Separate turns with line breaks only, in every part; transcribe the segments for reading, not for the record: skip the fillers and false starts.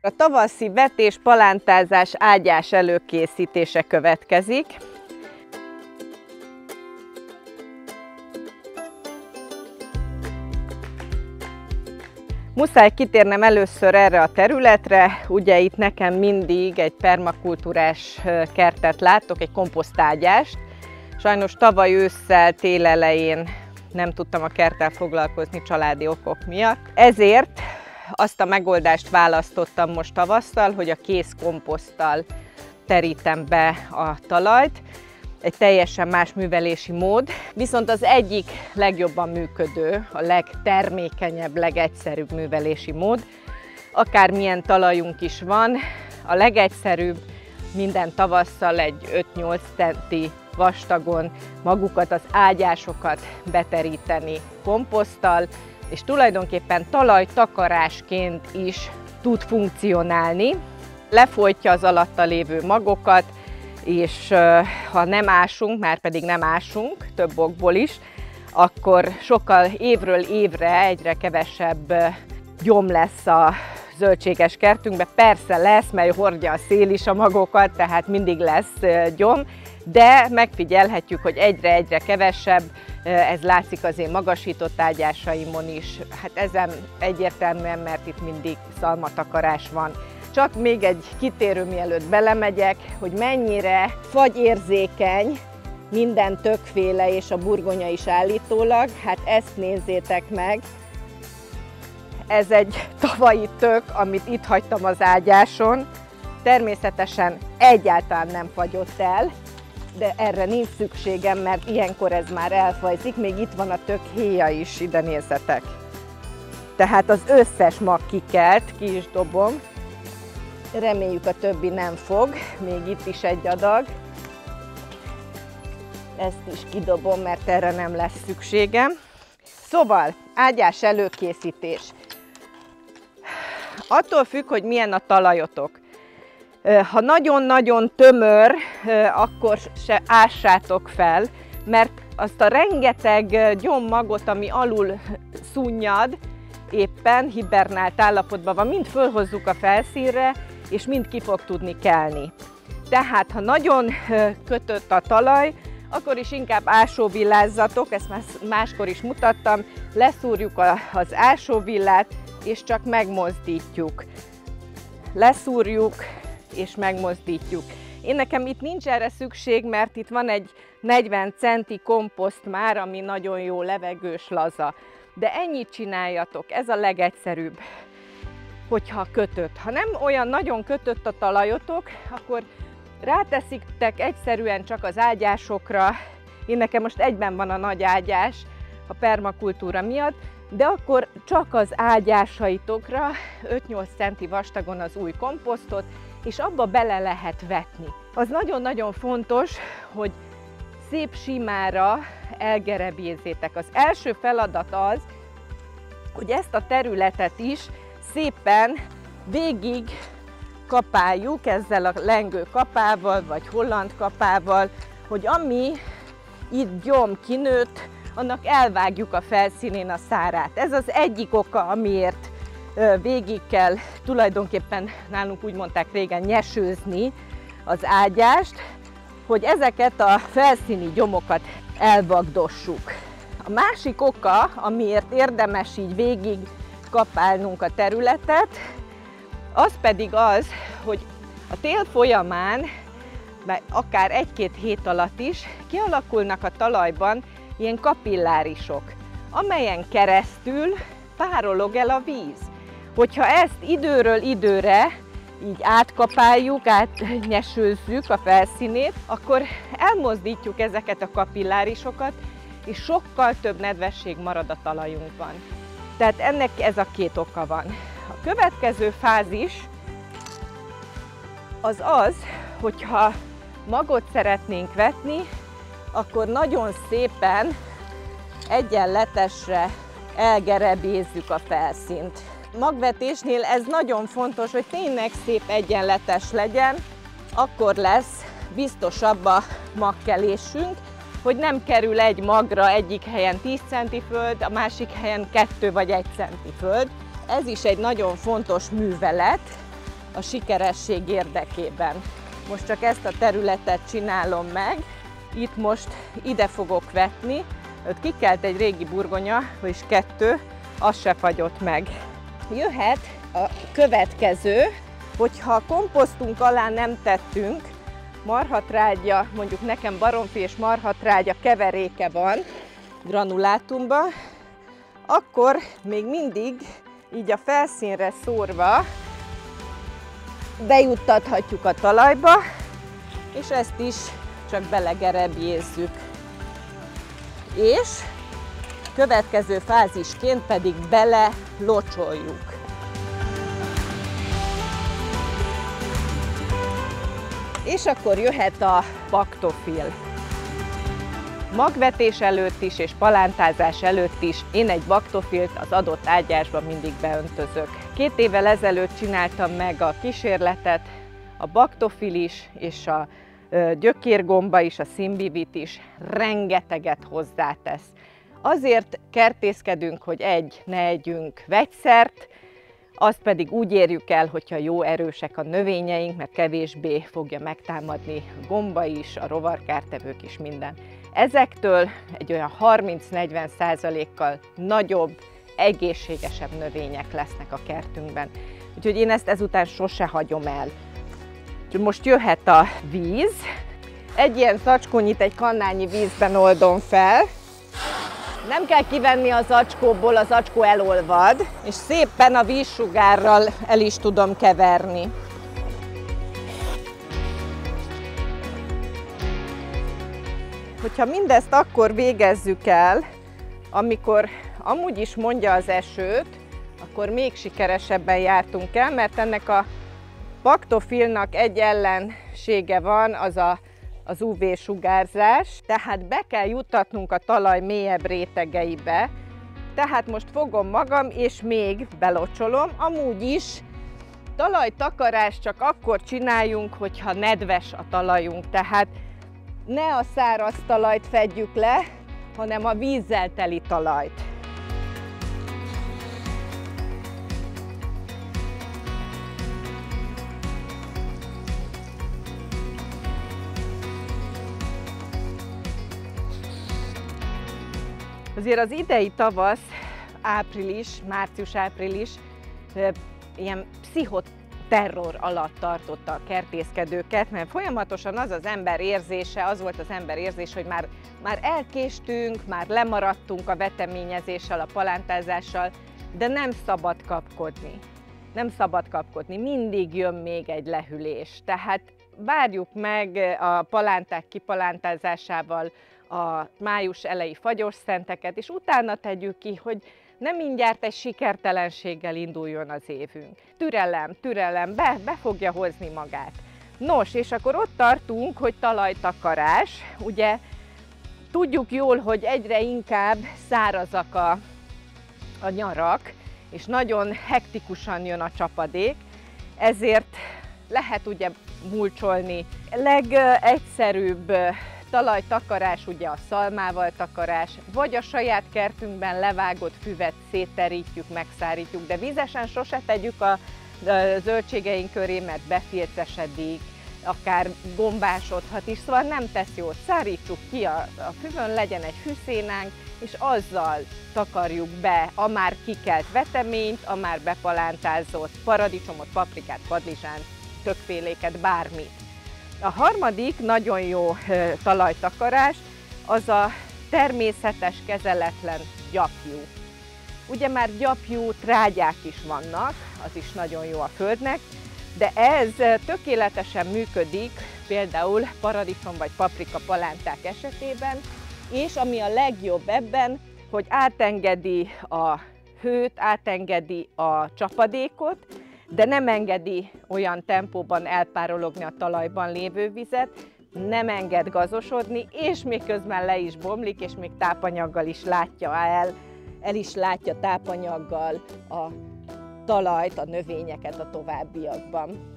A tavaszi vetés, palántázás, ágyás előkészítése következik. Muszáj kitérnem először erre a területre, ugye itt nekem mindig egy permakultúrás kertet látok, egy komposztágyást. Sajnos tavaly ősszel, tél elején nem tudtam a kerttel foglalkozni családi okok miatt. Ezért azt a megoldást választottam most tavasszal, hogy a kész komposzttal terítem be a talajt. Egy teljesen más művelési mód, viszont az egyik legjobban működő, a legtermékenyebb, legegyszerűbb művelési mód. Akármilyen talajunk is van, a legegyszerűbb minden tavasszal egy 5-8 centi vastagon magukat az ágyásokat beteríteni komposzttal, és tulajdonképpen talajtakarásként is tud funkcionálni. Lefolytja az alatta lévő magokat, és ha nem ásunk, már pedig nem ásunk, több okból is, akkor sokkal évről évre egyre kevesebb gyom lesz a zöldséges kertünkben. Persze lesz, mert hordja a szél is a magokat, tehát mindig lesz gyom, de megfigyelhetjük, hogy egyre-egyre kevesebb, ez látszik az én magasított ágyásaimon is. Hát ezen egyértelműen, mert itt mindig szalmatakarás van. Csak még egy kitérő, mielőtt belemegyek, hogy mennyire fagyérzékeny minden többféle, és a burgonya is állítólag. Hát ezt nézzétek meg. Ez egy tavalyi tök, amit itt hagytam az ágyáson. Természetesen egyáltalán nem fagyott el, de erre nincs szükségem, mert ilyenkor ez már elfajzik. Még itt van a tök héja is, ide nézzetek. Tehát az összes mag kikelt, ki is dobom. Reméljük a többi nem fog, még itt is egy adag. Ezt is kidobom, mert erre nem lesz szükségem. Szóval, ágyás előkészítés. Attól függ, hogy milyen a talajotok. Ha nagyon-nagyon tömör, akkor se ássátok fel, mert azt a rengeteg gyommagot, ami alul szunnyad, éppen hibernált állapotban van, mind fölhozzuk a felszínre, és mind ki fog tudni kelni. Tehát, ha nagyon kötött a talaj, akkor is inkább ásóvillázzatok, ezt már máskor is mutattam, leszúrjuk az ásóvillát, és csak megmozdítjuk. Leszúrjuk, és megmozdítjuk. Nekem itt nincs erre szükség, mert itt van egy 40 centi komposzt már, ami nagyon jó, levegős, laza. De ennyit csináljatok, ez a legegyszerűbb, hogyha kötött. Ha nem olyan nagyon kötött a talajotok, akkor ráteszitek egyszerűen csak az ágyásokra. Nekem most egyben van a nagy ágyás a permakultúra miatt, de akkor csak az ágyásaitokra 5-8 centi vastagon az új komposztot, és abba bele lehet vetni. Az nagyon-nagyon fontos, hogy szép simára elgerebjézzétek. Az első feladat az, hogy ezt a területet is szépen végig kapáljuk ezzel a lengő kapával, vagy holland kapával, hogy ami itt gyom kinőtt, annak elvágjuk a felszínén a szárát. Ez az egyik oka, amiért végig kell tulajdonképpen, nálunk úgy mondták régen, nyesőzni az ágyást, hogy ezeket a felszíni gyomokat elvagdossuk. A másik oka, amiért érdemes így végig kapálnunk a területet, az pedig az, hogy a tél folyamán, akár 1-2 hét alatt is kialakulnak a talajban ilyen kapillárisok, amelyen keresztül párolog el a víz. Hogyha ezt időről időre így átkapáljuk, átnyesőzzük a felszínét, akkor elmozdítjuk ezeket a kapillárisokat, és sokkal több nedvesség marad a talajunkban. Tehát ennek ez a 2 oka van. A következő fázis az, hogyha magot szeretnénk vetni, akkor nagyon szépen egyenletesre elgerebézzük a felszínt. Magvetésnél ez nagyon fontos, hogy tényleg szép egyenletes legyen, akkor lesz biztosabb a magkelésünk, hogy nem kerül egy magra egyik helyen 10 centi föld, a másik helyen 2 vagy 1 centi föld. Ez is egy nagyon fontos művelet, a sikeresség érdekében. Most csak ezt a területet csinálom meg, itt most ide fogok vetni, ott kikelt egy régi burgonya, vagyis 2, az se fagyott meg. Jöhet a következő, hogyha komposztunk alá nem tettünk, marhatrágya, mondjuk nekem baromfi és marhatrágya keveréke van granulátumban, akkor még mindig így a felszínre szórva bejuttathatjuk a talajba, és ezt is csak belegerebjézzük. És következő fázisként pedig bele locsoljuk. És akkor jöhet a baktofil. Magvetés előtt is és palántázás előtt is én egy baktofilt az adott ágyásba mindig beöntözök. 2 évvel ezelőtt csináltam meg a kísérletet, a baktofil is és a gyökérgomba is, a szimbivit is rengeteget hozzátesz. Azért kertészkedünk, hogy ne együnk vegyszert, azt pedig úgy érjük el, hogyha jó erősek a növényeink, mert kevésbé fogja megtámadni a gomba is, a rovarkártevők is, minden. Ezektől egy olyan 30-40%-kal nagyobb, egészségesebb növények lesznek a kertünkben. Úgyhogy én ezt ezután sose hagyom el. Most jöhet a víz. Egy ilyen zacskónyit egy kannányi vízben oldom fel. Nem kell kivenni a zacskóból, a zacskó elolvad, és szépen a vízsugárral el is tudom keverni. Hogyha mindezt akkor végezzük el, amikor amúgy is mondja az esőt, akkor még sikeresebben jártunk el, mert ennek a baktofilnak egy ellensége van, az UV-sugárzás, tehát be kell juttatnunk a talaj mélyebb rétegeibe. Tehát most fogom magam, és még belocsolom. Amúgy is talajtakarást csak akkor csináljunk, hogyha nedves a talajunk, tehát ne a száraz talajt fedjük le, hanem a vízzel teli talajt. Azért az idei tavasz, április, március-április ilyen pszichoterror alatt tartotta a kertészkedőket, mert folyamatosan az ember érzése, az volt az ember érzése, hogy már elkéstünk, már lemaradtunk a veteményezéssel, a palántázással, de nem szabad kapkodni. Nem szabad kapkodni, mindig jön még egy lehűlés. Tehát várjuk meg a palánták kipalántázásával a május eleji fagyos szenteket, és utána tegyük ki, hogy nem mindjárt egy sikertelenséggel induljon az évünk. Türelem, türelem, be fogja hozni magát. Nos, és akkor ott tartunk, hogy talajtakarás. Ugye tudjuk jól, hogy egyre inkább szárazak a nyarak, és nagyon hektikusan jön a csapadék, ezért lehet ugye mulcsolni. Legegyszerűbb talajtakarás ugye a szalmával takarás, vagy a saját kertünkben levágott füvet szétterítjük, megszárítjuk, de vízesen sose tegyük a zöldségeink köré, mert befilcesedik, akár gombásodhat is, szóval nem tesz jót. Szárítsuk ki a füvön, legyen egy fűszénánk, és azzal takarjuk be a már kikelt veteményt, a már bepalántázott paradicsomot, paprikát, padlizsánt, többféléket, bármit. A harmadik nagyon jó talajtakarás az a természetes, kezeletlen gyapjú. Ugye már gyapjú trágyák is vannak, az is nagyon jó a földnek, de ez tökéletesen működik például paradicsom vagy paprika palánták esetében, és ami a legjobb ebben, hogy átengedi a hőt, átengedi a csapadékot, de nem engedi olyan tempóban elpárologni a talajban lévő vizet, nem enged gazosodni, és még közben le is bomlik, és még tápanyaggal is látja el is látja tápanyaggal a talajt, a növényeket a továbbiakban.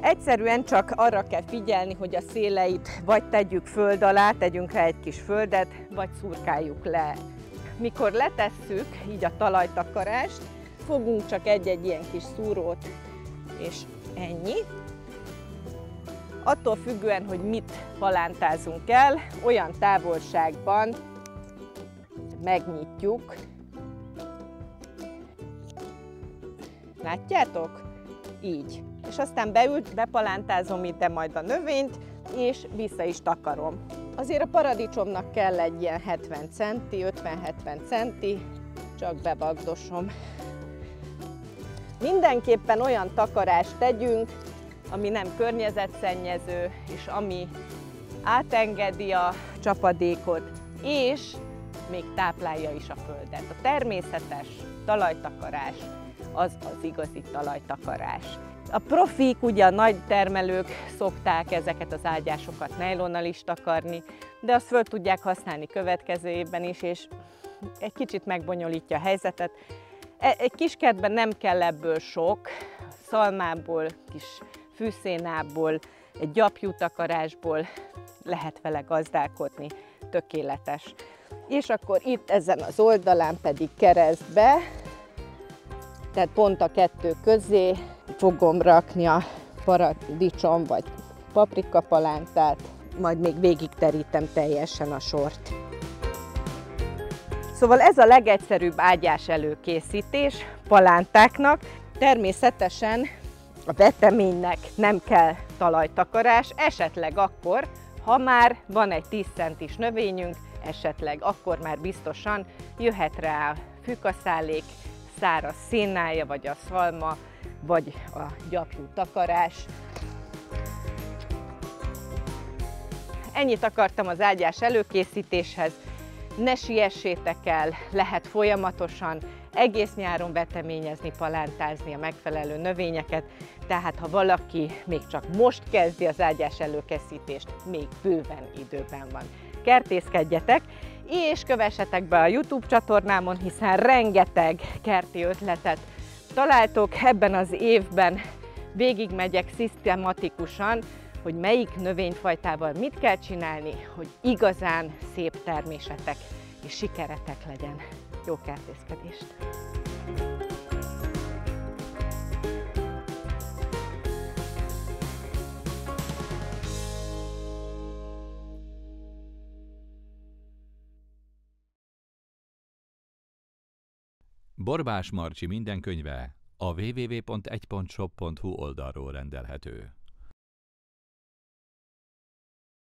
Egyszerűen csak arra kell figyelni, hogy a széleit vagy tegyük föld alá, tegyünk rá egy kis földet, vagy szurkáljuk le. Mikor letesszük így a talajtakarást, fogunk csak egy-egy ilyen kis szúrót, és ennyi. Attól függően, hogy mit palántázunk el, olyan távolságban megnyitjuk. Látjátok? Így. És aztán bepalántázom ide majd a növényt, és vissza is takarom. Azért a paradicsomnak kell egy ilyen 70 centi, 50-70 centi, csak bevagdosom. Mindenképpen olyan takarást tegyünk, ami nem környezetszennyező, és ami átengedi a csapadékot, és még táplálja is a földet. A természetes talajtakarás az az igazi talajtakarás. A profik, ugye a nagy termelők szokták ezeket az ágyásokat nejlonnal is takarni, de azt föl tudják használni következő évben is, és egy kicsit megbonyolítja a helyzetet. Egy kiskertben nem kell ebből sok, szalmából, kis fűszénából, egy gyapjútakarásból lehet vele gazdálkodni, tökéletes. És akkor itt ezen az oldalán pedig keresztbe, tehát pont a kettő közé fogom rakni a paradicsom vagy paprikapalántát, majd még végig terítem teljesen a sort. Szóval ez a legegyszerűbb ágyás előkészítés palántáknak. Természetesen a veteménynek nem kell talajtakarás, esetleg akkor, ha már van egy 10 centis növényünk, esetleg akkor már biztosan jöhet rá a fűkaszálék, száraz szénája, vagy a szalma, vagy a gyapjú takarás. Ennyit akartam az ágyás előkészítéshez. Ne siessétek el, lehet folyamatosan egész nyáron veteményezni, palántázni a megfelelő növényeket, tehát ha valaki még csak most kezdi az ágyás előkészítést, még bőven időben van. Kertészkedjetek, és kövessetek be a YouTube csatornámon, hiszen rengeteg kerti ötletet találtok. Ebben az évben végigmegyek szisztematikusan, hogy melyik növényfajtával mit kell csinálni, hogy igazán szép termésetek és sikeretek legyen. Jó kertészkedést!
Borbás Marcsi minden könyve a www.1.shop.hu oldalról rendelhető.